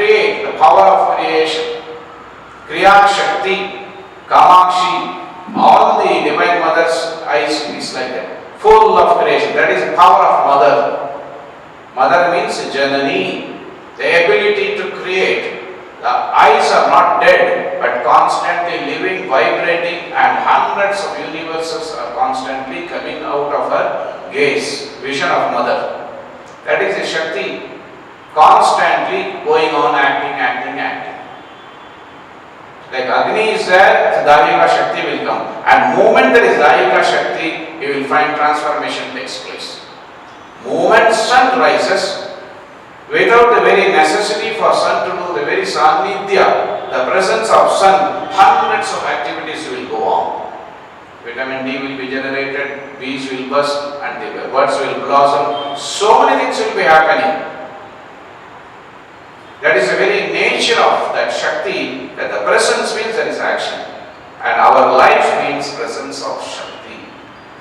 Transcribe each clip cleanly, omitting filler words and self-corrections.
create, the power of creation. Kriya Shakti, Kamakshi, all the Divine Mother's eyes is like that, full of creation. That is the power of Mother. Mother means Janani, the ability to create. The eyes are not dead, but constantly living, vibrating, and hundreds of universes are constantly coming out of her gaze, vision of Mother. That is the Shakti, constantly going on acting. Like Agni is there, Dahika Shakti will come. And moment there is Dahika Shakti, you will find transformation takes place. Moment sun rises, without the very necessity for sun to do the very Sannidhya, the presence of sun, hundreds of activities will go on. Vitamin D will be generated, bees will burst, and the birds will blossom. So many things will be happening. That is the very nature of that Shakti, that the presence means there is action. And our life means presence of Shakti.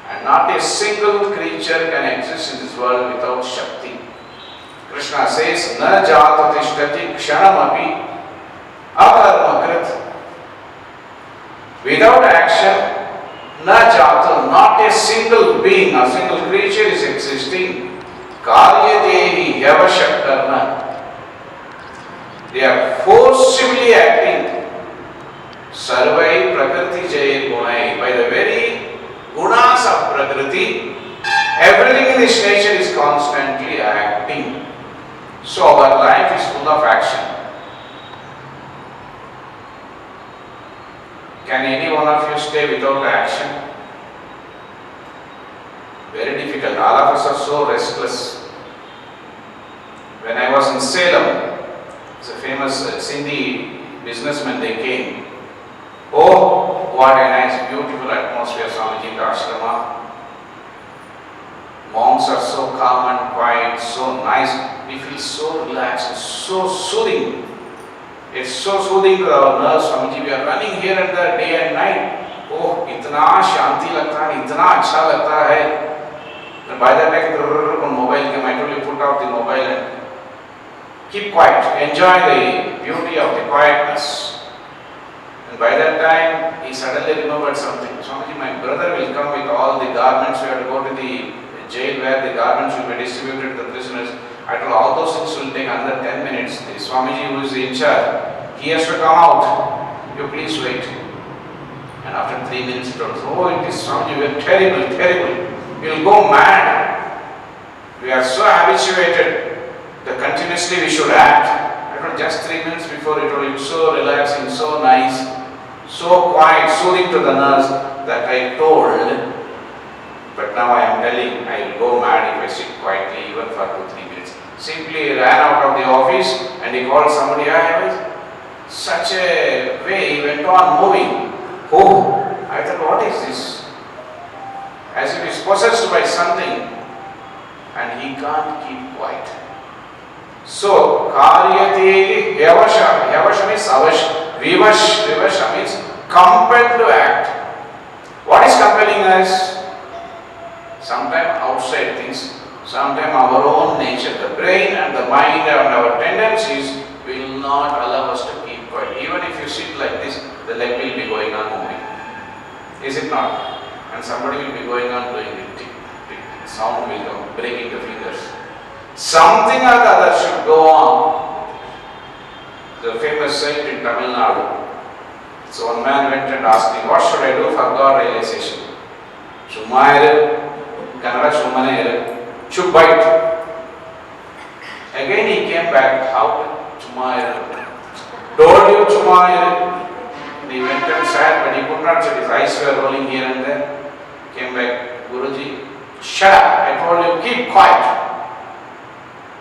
And not a single creature can exist in this world without Shakti. Krishna says, Na jata tishtati kshanamapi akarmakrit. Without action, na jata, not a single being, a single creature is existing. Karyatehi yavashakkarna. They are forcibly acting. Sarvai prakriti jaya gunai. By the very gunas of prakriti, everything in this nature is constantly acting. So our life is full of action. Can any one of you stay without action? Very difficult. All of us are so restless. When I was in Salem, it's a famous Sindhi businessman, they came. Oh, what a nice, beautiful atmosphere, Swamiji, the ashrama. Monks are so calm and quiet, so nice. We feel so relaxed, so soothing. It's so soothing to our nerves, Swamiji. We are running here and there day and night. Oh, itna shanti lagta hai, itna acha lagta hai. And by that time, on mobile game, I told you put off the mobile and keep quiet. Enjoy the beauty of the quietness. And by that time, he suddenly remembered something. Swamiji, my brother will come with all the garments. We have to go to the jail where the garments will be distributed to the prisoners. I told all those things will take another 10 minutes. The Swamiji, who is in charge, he has to come out. You please wait. And after 3 minutes, he told us, oh, it is Swamiji, we are terrible. We will go mad. We are so habituated that continuously we should act. I told just 3 minutes before, he told you, so relaxing, so nice, so quiet, soothing to the nerves that I told. But now I am telling, I will go mad if I sit quietly even for 2-3 minutes. Simply ran out of the office and he called somebody. I was such a way, he went on moving. Oh, I thought, what is this? As if he is possessed by something and he can't keep quiet. So, karyate vyavasha. Vyavasha means avash. Vivasha means compelled to act. What is compelling us? Sometimes outside things, sometimes our own nature, the brain and the mind and our tendencies will not allow us to keep quiet. Even if you sit like this, the leg will be going on moving. Is it not? And somebody will be going on doing it. Sound will come, breaking the fingers. Something or the other should go on. The famous saint in Tamil Nadu. So one man went and asked me, what should I do for God realization? Shumairu. Kannada Shumane, should bite. Again he came back, how Chumayru? Told you Chumayru. He went and sat, but he could not sit. His eyes were rolling here and there. Came back, Guruji, shut up. I told you, keep quiet.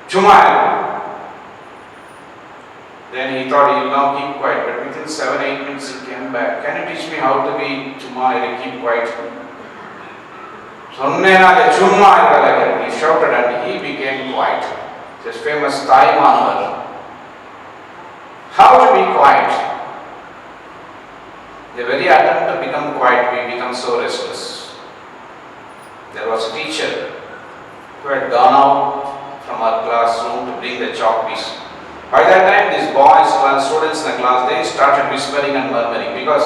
Chumayru. Then he thought he will now keep quiet, but within 7-8 minutes he came back. Can you teach me how to be Chumayru, keep quiet? He shouted and he became quiet. This famous Thai maneuver. How to be quiet? The very attempt to become quiet, we become so restless. There was a teacher who had gone out from our classroom to bring the chalk piece. By that time, this these boys, students in the class, they started whispering and murmuring because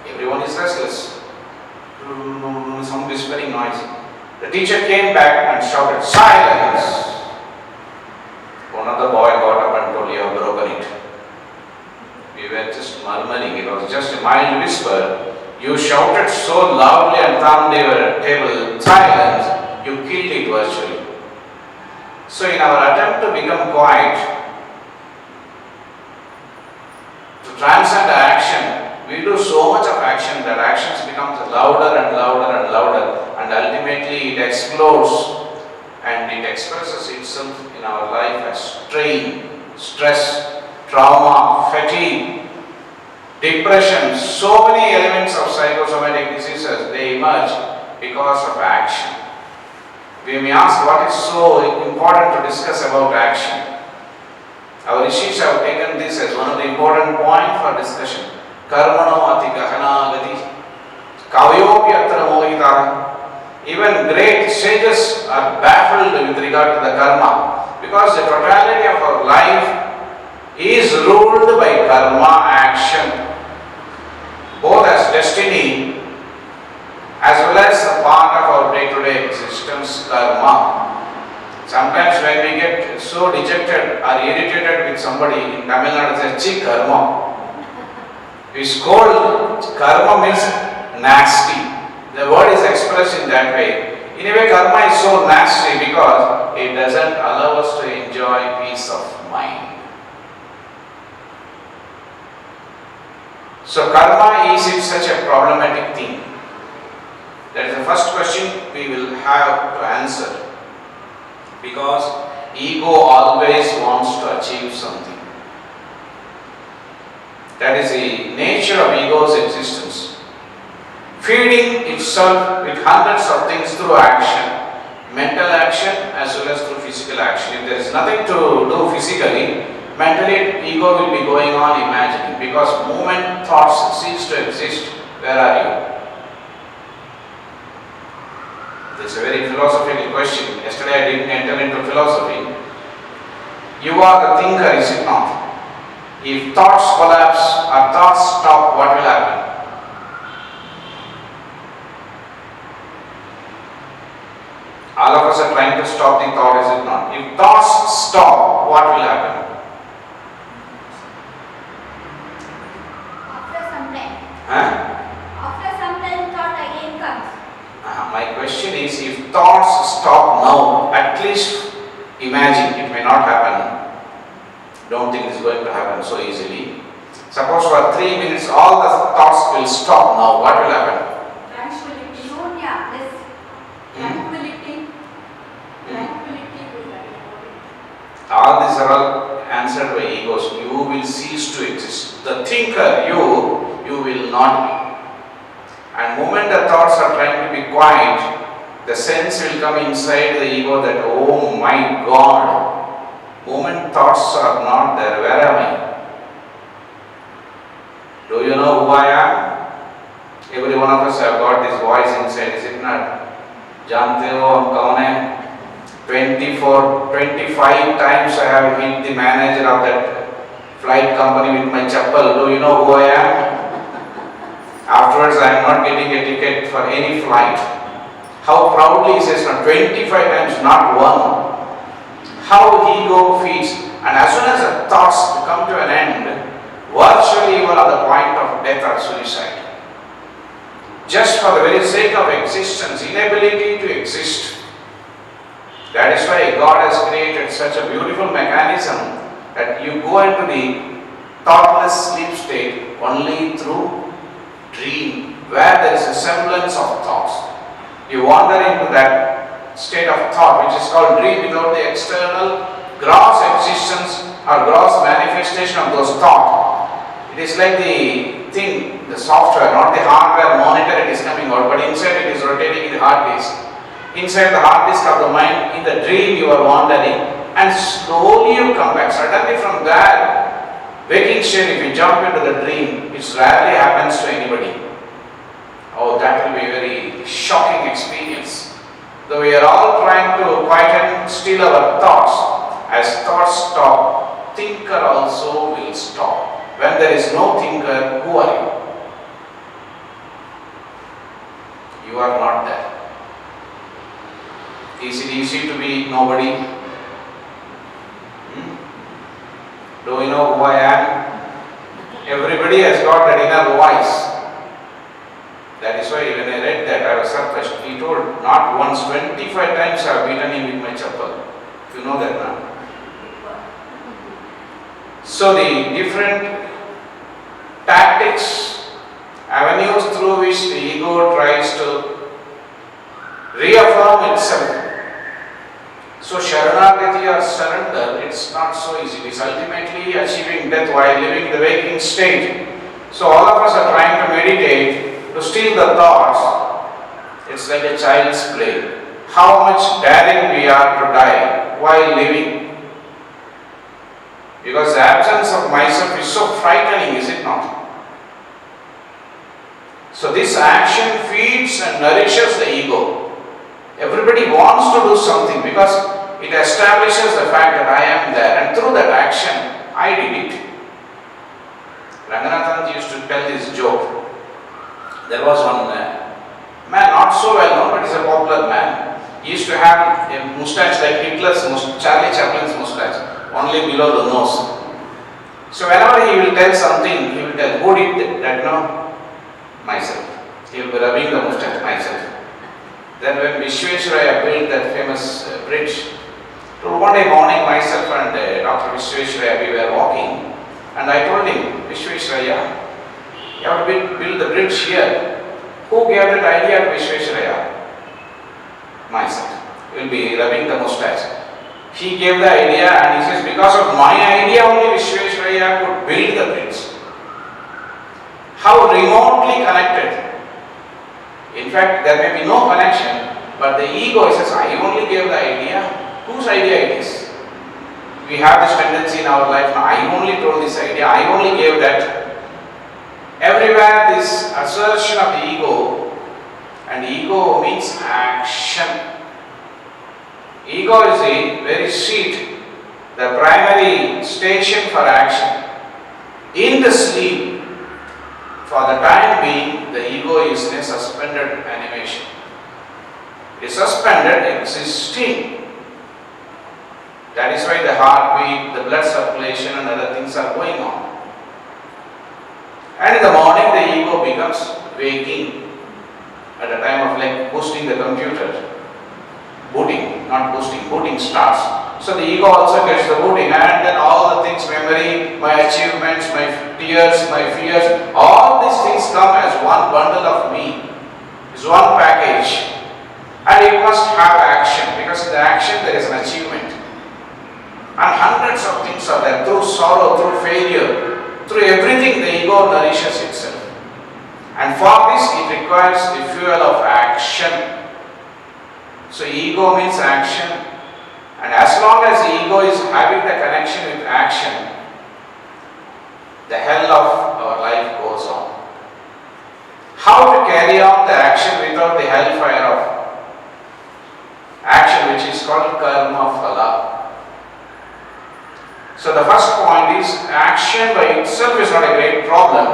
everyone is restless. Some whispering noise. The teacher came back and shouted, "Silence!" One of the boy got up and told, "You have broken it. We were just murmuring. It was just a mild whisper. You shouted so loudly and thumped your table, silence. You killed it virtually." So in our attempt to become quiet, to transcend action, we do so much of action that actions becomes louder and louder and louder, and ultimately it explodes and it expresses itself in our life as strain, stress, trauma, fatigue, depression. So many elements of psychosomatic diseases, they emerge because of action. We may ask, what is so important to discuss about action? Our rishis have taken this as one of the important points for discussion. Karmano ati gahana gati kavyopi atra mohita. Even great sages are baffled with regard to the karma, because the totality of our life is ruled by karma action, both as destiny as well as a part of our day-to-day existence, karma. Sometimes when we get so dejected or irritated with somebody, in Tamil Nadu it says, "Chi karma." We scold, karma means nasty. The word is expressed in that way. In a way, karma is so nasty because it doesn't allow us to enjoy peace of mind. So karma is such a problematic thing. That is the first question we will have to answer, because ego always wants to achieve something. That is the nature of ego's existence. Feeding itself with hundreds of things through action, mental action as well as through physical action. If there is nothing to do physically, mentally ego will be going on imagining, because moment thoughts cease to exist. Where are you? It's a very philosophical question. Yesterday I didn't enter into philosophy. You are the thinker, is it not? If thoughts collapse or thoughts stop, what will happen? All of us are trying to stop the thought, is it not? If thoughts stop, what will happen? After some time. Huh? After some time, thought again comes. My question is, if thoughts stop now, at least imagine, it may not happen. Don't think it's going to happen so easily. Suppose for 3 minutes all the thoughts will stop now, what will happen? Tranquility. Shunya, bliss. Tranquility. Tranquility will happen. All these are all answered by egos. You will cease to exist. The thinker, you will not be. And moment the thoughts are trying to be quiet, the sense will come inside the ego that, oh my God, moment thoughts are not there, where am I? Do you know who I am? Every one of us have got this voice inside, is it not? Jante ho hum kaun hai? 25 times I have hit the manager of that flight company with my chappal. Do you know who I am? Afterwards, I am not getting a ticket for any flight. How proudly he says, no, 25 times, not one. How ego feeds. And as soon as the thoughts come to an end, virtually you are at the point of death or suicide. Just for the very sake of existence, inability to exist. That is why God has created such a beautiful mechanism that you go into the thoughtless sleep state only through dream, where there is a semblance of thoughts. You wander into that state of thought, which is called dream, without the external gross existence or gross manifestation of those thoughts. It is like the thing, the software, not the hardware monitor, it is coming out, but inside it is rotating in the hard disk. Inside the hard disk of the mind, in the dream you are wandering, and slowly you come back. Suddenly from there, waking state, if you jump into the dream, it rarely happens to anybody. Oh, that will be a very shocking experience. Though we are all trying to quieten, still our thoughts, as thoughts stop, thinker also will stop. When there is no thinker, who are you? You are not there. Is it easy to be nobody? Do you know who I am? Everybody has got that inner voice. That is why when I read that, I was surprised. He told, not once, 25 times I have beaten him with my chappal. You know that now. So the different tactics, avenues through which the ego tries to reaffirm itself. So Sharanagati or surrender, it's not so easy. It is ultimately achieving death while living the waking state. So all of us are trying to meditate to still the thoughts. It's like a child's play. How much daring we are to die while living. Because the absence of myself is so frightening, is it not? So this action feeds and nourishes the ego. Everybody wants to do something because it establishes the fact that I am there, and through that action, I did it. Ranganathan used to tell this joke. There was one man, not so well known, but he's a popular man. He used to have a moustache like Hitler's moustache, Charlie Chaplin's moustache, only below the nose. So whenever he will tell something, he will tell, who did that? No, myself. He will be rubbing the moustache, myself. Then when Vishwesvaraya built that famous bridge, one day morning myself and Dr. Vishwesvaraya, we were walking, and I told him, Vishwesvaraya, you have to build the bridge here. Who gave that idea to Vishwesvaraya? Myself. He will be rubbing the moustache. He gave the idea, and he says, because of my idea only Vishwesvaraya could build the bridge. How remotely connected. In fact, there may be no connection, but the ego says, I only gave the idea. Whose idea it is? We have this tendency in our life, I only told this idea, I only gave that. Everywhere this assertion of the ego, and ego means action. Ego is the very seat, the primary station for action. In the sleep, for the time being, the ego is in a suspended animation. It is suspended, existing. That is why the heartbeat, the blood circulation and other things are going on. And in the morning, the ego becomes waking at the time of like boosting the computer. Booting, not boosting, booting starts. So the ego also gets the booting, and then all the things, memory, my achievements, my tears, my fears, all these things come as one bundle of me. It's one package. And it must have action, because in the action there is an achievement. And hundreds of things are there, through sorrow, through failure, through everything the ego nourishes itself. And for this it requires the fuel of action. So ego means action, and as long as the ego is having the connection with action, the hell of our life goes on. How to carry on the action without the hellfire of action, which is called karma phala. So the first point is, action by itself is not a great problem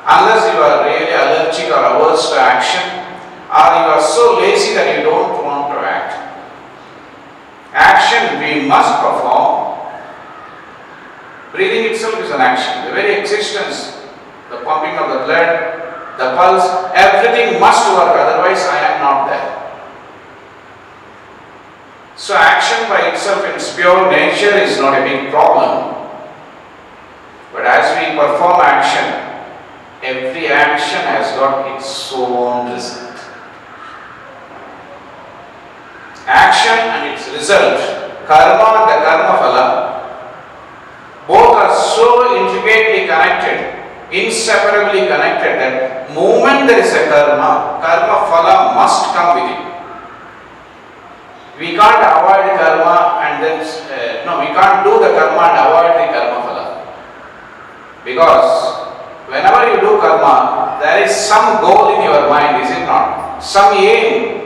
unless you are really allergic or averse to action, or you are so lazy that you don't want to act. Action we must perform. Breathing itself is an action. The very existence, the pumping of the blood, the pulse, everything must work, otherwise I am not there. So action by itself in its pure nature is not a big problem. But as we perform action, every action has got its own result. Action and its result, karma and the karma phala, both are so intricately connected, inseparably connected, that moment there is a karma, karma phala must come with it. We can't avoid karma and then, we can't do the karma and avoid the karma phala. Because whenever you do karma, there is some goal in your mind, is it not? Some aim.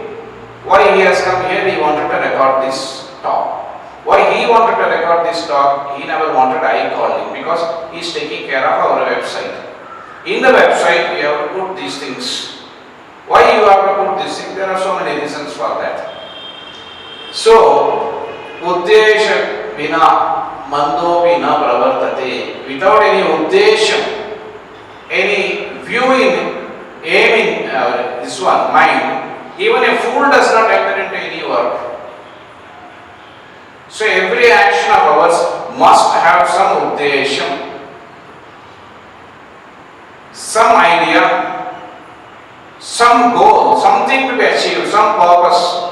Why he has come here? He wanted to record this talk. Why he wanted to record this talk? He never wanted I calling because he is taking care of our website. In the website we have to put these things. Why you have to put this thing? There are so many reasons for that. So, Uddesha Vina Mandopi na Pravartate. Without any Uddesham, any viewing, aiming, this one, mind, even a fool does not enter into any work. So every action of ours must have some Uddesham, some idea, some goal, something to be achieved, some purpose.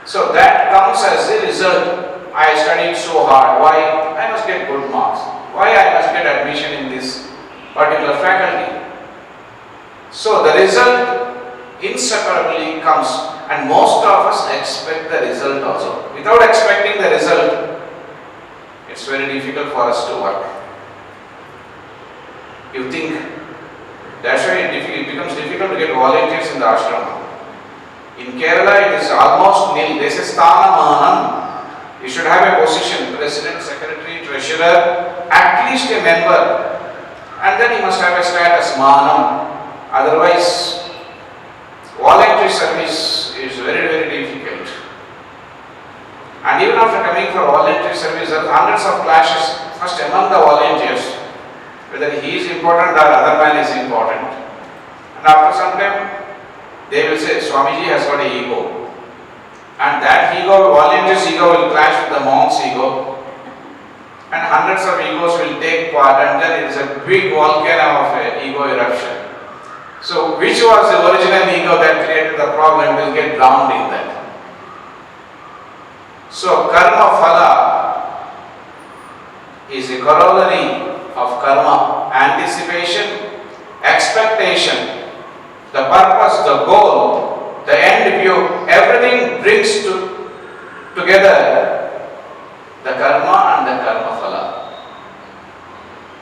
So that comes as a result. I studied so hard. Why? I must get good marks. Why I must get admission in this particular faculty? So the result inseparably comes, and most of us expect the result also. Without expecting the result, it's very difficult for us to work. You think that's why it becomes difficult to get volunteers in the ashram. In Kerala, it is almost nil. They say sthana manam. You should have a position, president, secretary, treasurer, at least a member, and then you must have a status manam. Otherwise, voluntary service is very, very difficult. And even after coming for voluntary service, there are hundreds of clashes first among the volunteers, whether he is important or other man is important. And after some time, they will say, Swamiji has got an ego. And that ego, volunteer's ego will clash with the monk's ego. And hundreds of egos will take part, and then it is a big volcano of ego eruption. So which was the original ego that created the problem will get drowned in that. So karma phala is a corollary of karma. Anticipation, expectation, the purpose, the goal, the end view, everything brings together the karma and the karma phala.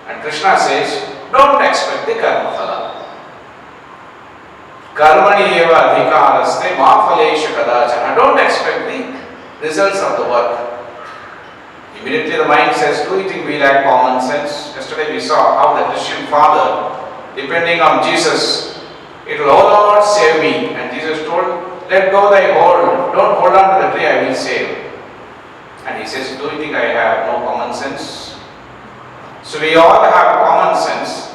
And Krishna says, don't expect the karma phala. Karmani eva adhikaraste ma phaleshu kadachana. Don't expect the results of the work. Immediately the mind says, do you think we lack common sense? Yesterday we saw how the Christian father, depending on Jesus, it will, oh Lord, save me. And Jesus told, let go thy hold. Don't hold on to the tree, I will save. And he says, do you think I have no common sense? So we all have common sense.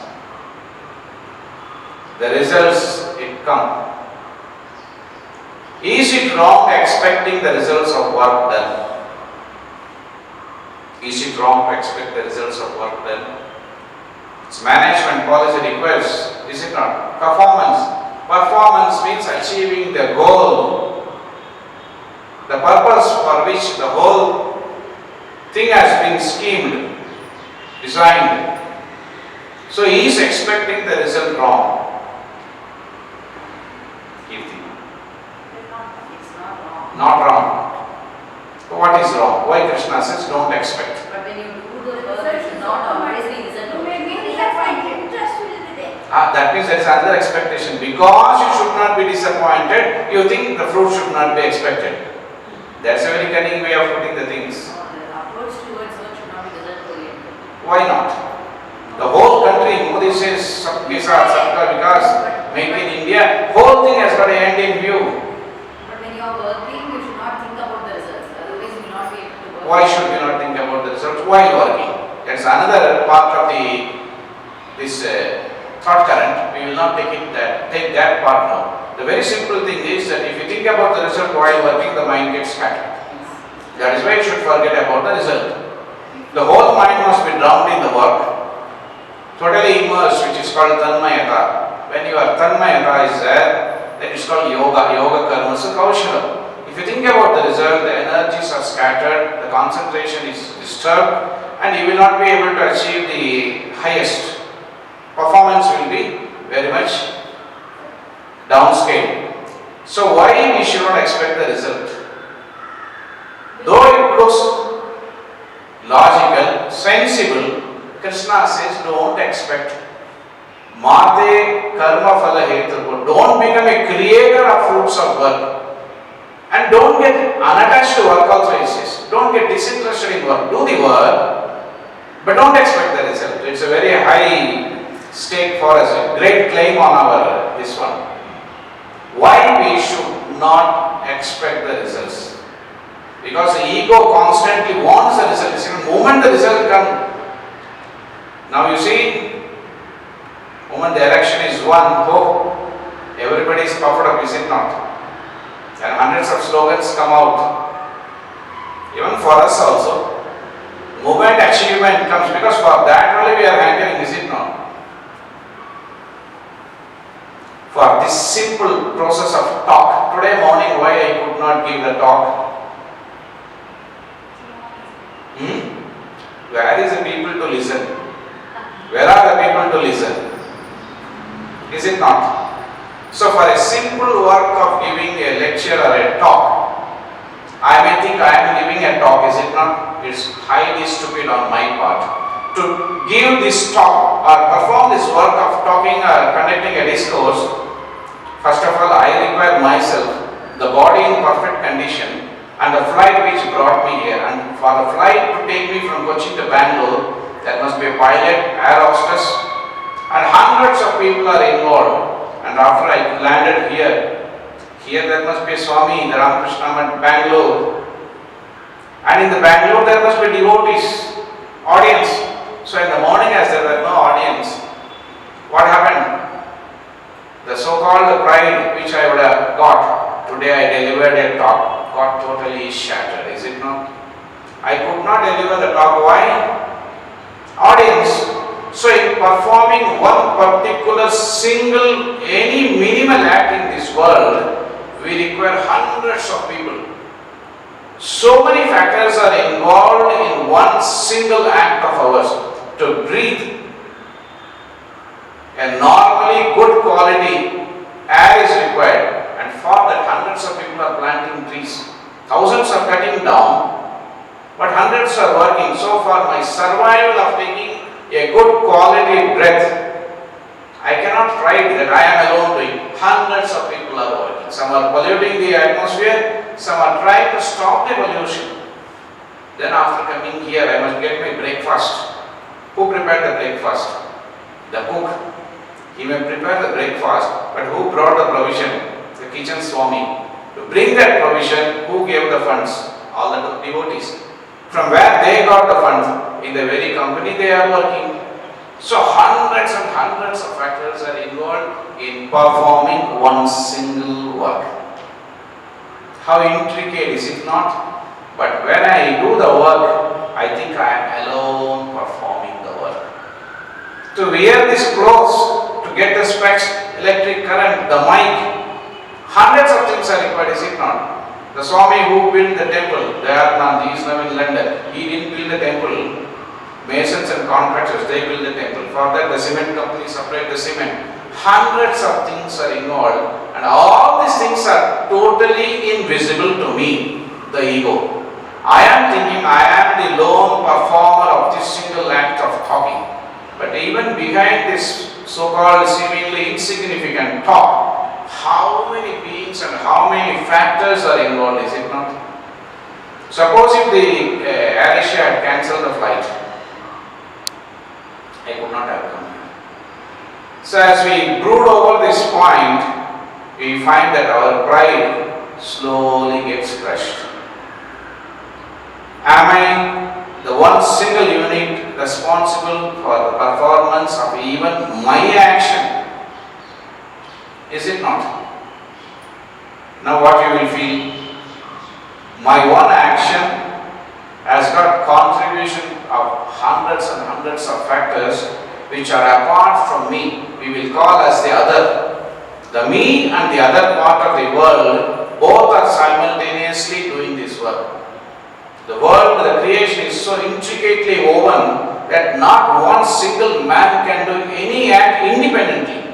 The results, it come. Is it wrong expecting the results of work done? Is it wrong to expect the results of work done? It's management policy requires, is it not? Performance. Performance means achieving the goal, the purpose for which the whole thing has been schemed, designed. So he is expecting the result wrong. Not wrong. So what is wrong? Why Krishna says don't expect? But when you do the work, it should not always be result. Maybe that's why interest will be there. That means there is another expectation. Because you should not be disappointed, you think the fruit should not be expected. That's a very cunning way of putting the things. The approach towards work should not be result oriented. Why not? The whole country, Modi says, Sabke Saath Sabka Vikas, make in India, whole thing has got an end in view. But when you are working, you should not think about the results. Otherwise, you will not be able to work. Why should we not think about the results while working? That's another part of this thought current. We will not take that part now. The very simple thing is that if you think about the result while working, the mind gets scattered. That is why you should forget about the result. The whole mind must be drowned in the work, totally immersed, which is called tanmayata. When your tanmayata is there, then it's called yoga karma kaushala. If you think about the result, the energies are scattered, the concentration is disturbed, and you will not be able to achieve the highest. Performance will be very much downscale. So why we should not expect the result? Though it looks logical, sensible, Krishna says don't expect. Mate karma phala hetu. Don't become a creator of fruits of work. And don't get unattached to work also, he says. Don't get disinterested in work. Do the work, but don't expect the result. It's a very high stake for us, a great claim on our this one. Why we should not expect the results? Because the ego constantly wants the result. The moment the result comes, now you see, moment the election is won, everybody is puffed up, is it not? And hundreds of slogans come out. Even for us also, moment achievement comes, because for that only we are hankering, is it not? For this simple process of talk. Today morning, why I could not give the talk? Where is the people to listen? Where are the people to listen? Is it not? So for a simple work of giving a lecture or a talk, I may think I am giving a talk, is it not? It's highly stupid on my part. To give this talk or perform this work of talking or conducting a discourse, first of all, I require myself, the body in perfect condition, and the flight which brought me here. And for the flight to take me from Kochi to Bangalore, there must be a pilot, air hostess, and hundreds of people are involved. And after I landed here there must be a Swami Virabhadranandaji Bangalore. And in the Bangalore there must be devotees, audience. So in the morning, as there were no audience, what happened? The so-called pride which I would have got, today I delivered a talk, got totally shattered, is it not? I could not deliver the talk. Why? Audience. So in performing one particular single, any minimal act in this world, we require hundreds of people. So many factors are involved in one single act of ours. To breathe a normally good quality air is required, and for that hundreds of people are planting trees, thousands are cutting down, but hundreds are working. So for my survival of taking a good quality breath, I cannot try that I am alone doing. Hundreds of people are working. Some are polluting the atmosphere, some are trying to stop the pollution. Then after coming here, I must get my breakfast. Who prepared the breakfast? The cook. He may prepare the breakfast, but who brought the provision? The kitchen Swami. To bring that provision, who gave the funds? All the devotees. From where they got the funds? In the very company they are working. So hundreds and hundreds of factors are involved in performing one single work. How intricate is it not? But when I do the work, I think I am alone performing the work. To wear these clothes, to get the specs, electric current, the mic, hundreds of things are required, is it not? The Swami who built the temple, Dayatnand, he is now in London. He didn't build the temple. Masons and contractors, they build the temple. For that, the cement company supplied the cement. Hundreds of things are involved, and all these things are totally invisible to me, the ego. I am thinking I am the lone performer of this single act of talking. But even behind this so-called seemingly insignificant talk, how many beings and how many factors are involved, is it not? Suppose if the Air Asia had cancelled the flight, I could not have come here. So as we brood over this point, we find that our pride slowly gets crushed. Am I the one single unit responsible for the performance of even my action? Is it not? Now what you will feel? My one action has got contribution of hundreds and hundreds of factors which are apart from me. We will call as the other. The me and the other part of the world, both are simultaneously doing this work. The world, the creation is so intricately woven that not one single man can do any act independently.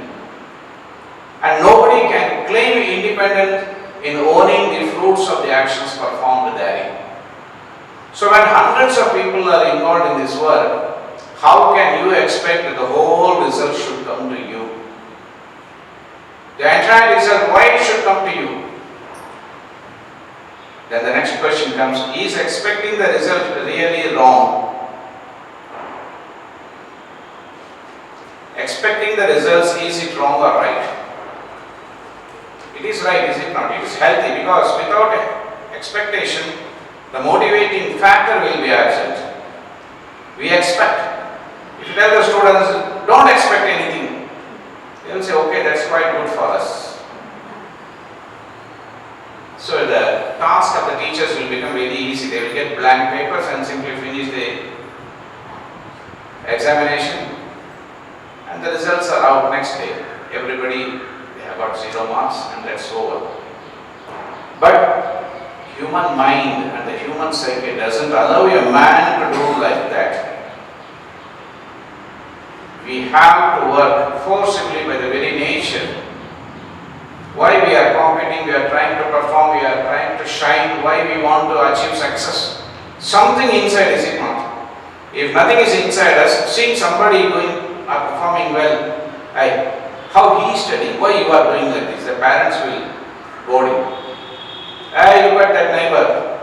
And nobody can claim independence in owning the fruits of the actions performed therein. So when hundreds of people are involved in this work, how can you expect that the whole result should come to you? The entire result, why it should come to you? Then the next question comes, is expecting the result really wrong? Expecting the results, is it wrong or right? It is right, is it not? It is healthy, because without expectation, the motivating factor will be absent. We expect. If you tell the students, don't expect anything, they will say, okay, that's quite good for us. So the task of the teachers will become very easy. They will get blank papers and simply finish the examination, and the results are out next day. Everybody, they have got 0 marks, and that's over. But human mind and the human psyche doesn't allow a man to do like that. We have to work forcibly by the very nature. Why we are competing, we are trying to perform, we are trying to shine, why we want to achieve success. Something inside, is it not? If nothing is inside us, seeing somebody doing or performing well, how he is studying, why you are doing like this, the parents will board him. Look at that neighbor,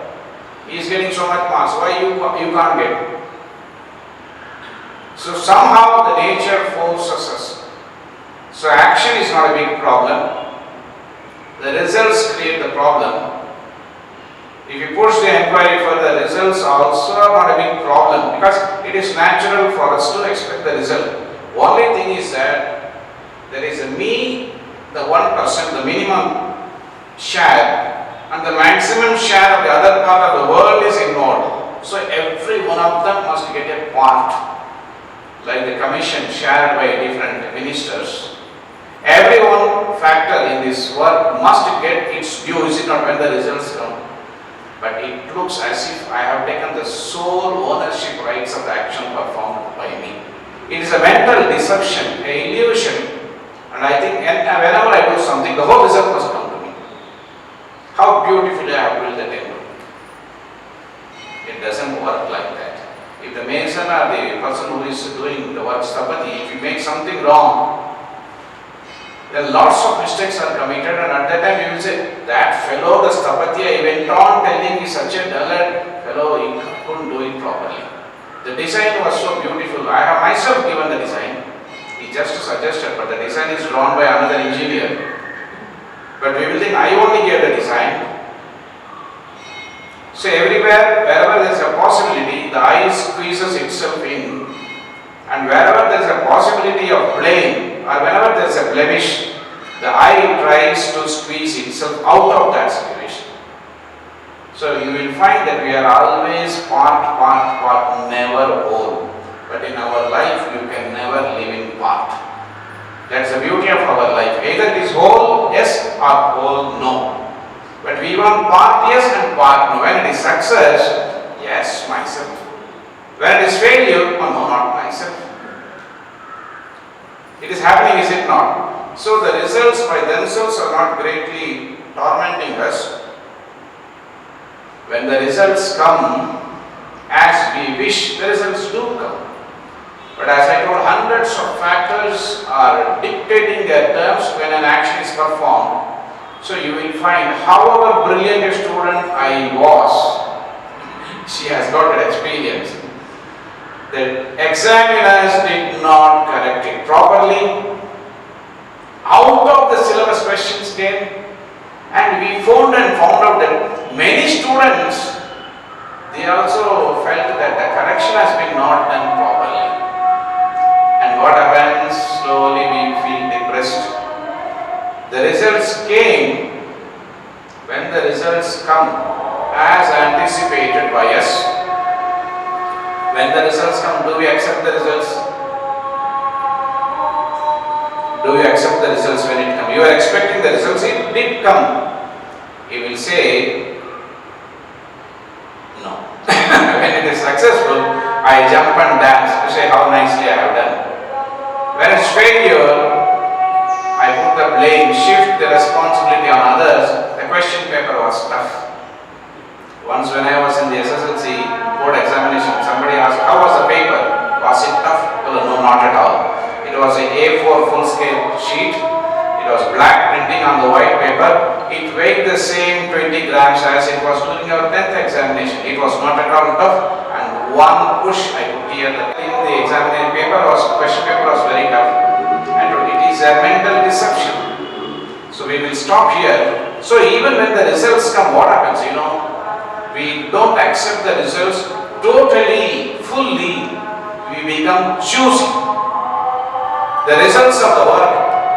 he is getting so much marks, why you can't get? So somehow the nature forces us. So action is not a big problem. The results create the problem. If you push the inquiry further, results also are not a big problem, because it is natural for us to expect the result. Only thing is that there is a me, the 1%, the minimum share, and the maximum share of the other part of the world is ignored. So every one of them must get a part, like the commission shared by different ministers. Every one factor in this work must get its due, is it not, when the results come? But it looks as if I have taken the sole ownership rights of the action performed by me. It is a mental deception, an illusion, and I think whenever I do something, the whole result must come to me. How beautifully I have built the temple. It doesn't work like that. If the mason or the person who is doing the work sthapati, if you make something wrong, then lots of mistakes are committed, and at that time you will say, that fellow, the sthapati, I went on telling he such a dullard fellow, he couldn't do it properly. The design was so beautiful. I have myself given the design. He just suggested, but the design is drawn by another engineer. But we will think, I only gave the design. So everywhere, wherever there is a possibility, the eye squeezes itself in. And wherever there is a possibility of blame, or whenever there is a blemish, the eye tries to squeeze itself out of that situation. So you will find that we are always part, never whole. But in our life, you can never live in part. That's the beauty of our life. Either it is whole, yes, or whole, no. But we want part yes and part no. When it is success, yes, myself. When it is failure, oh no, not myself. It is happening, is it not? So the results by themselves are not greatly tormenting us. When the results come as we wish, the results do come. But as I told, hundreds of factors are dictating their terms when an action is performed. So you will find, however brilliant a student I was, she has got an experience. The examiners did not correct it properly. Out of the syllabus questions came, and we found out that many students, they also felt that the correction has been not done properly. And what happens? Slowly we feel depressed. The results came. When the results come as anticipated by us, when the results come, do we accept the results? Do you accept the results when it comes? You are expecting the results, it did come. He will say, no. When it is successful, I jump and dance to say how nicely I have done. When it's failure, I put the blame, shift the responsibility on others. The question paper was tough. Once when I was in the SSLC board examination, somebody asked, how was the paper? Was it tough? Well, no, not at all. It was a A4 full scale sheet. It was black printing on the white paper. It weighed weighed the same 20 grams as it was during our 10th examination. It was not at all tough, and one push I could hear that in the examination paper question paper was very tough. I told it is a mental deception. So we will stop here. So even when the results come, what happens? We don't accept the results totally, fully. We become choosy. The results of the work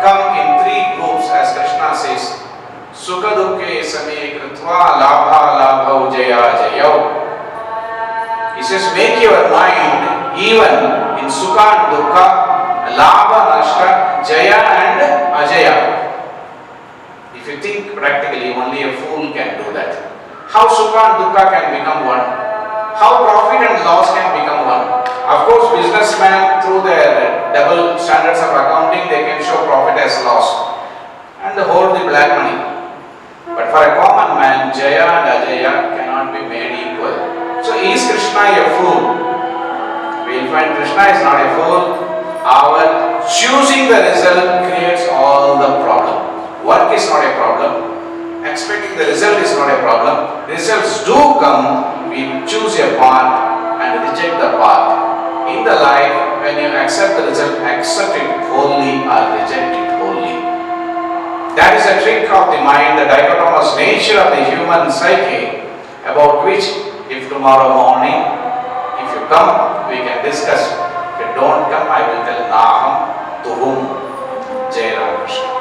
come in 3 groups, as Krishna says. Sukha dukkhe same kritva labha labhau jaya jayau. He says, make your mind even in sukha and dukkha, labha, nashta, jaya and ajaya. If you think practically, only a fool can do that. How sukha and dukkha can become one? How profit and loss can become one? Of course, businessmen, through their double standards of accounting, they can show profit as loss and hold the black money. But for a common man, jaya and ajaya cannot be made equal. So is Krishna a fool? We will find Krishna is not a fool. Our choosing the result creates all the problem. Work is not a problem. Expecting the result is not a problem. Results do come. We choose a path and reject the path. In the life, when you accept the result, accept it wholly or reject it wholly. That is a trick of the mind, the dichotomous nature of the human psyche, about which, if tomorrow morning, if you come, we can discuss. If you don't come, I will tell Naham Tuham. Jai Ram Krishna.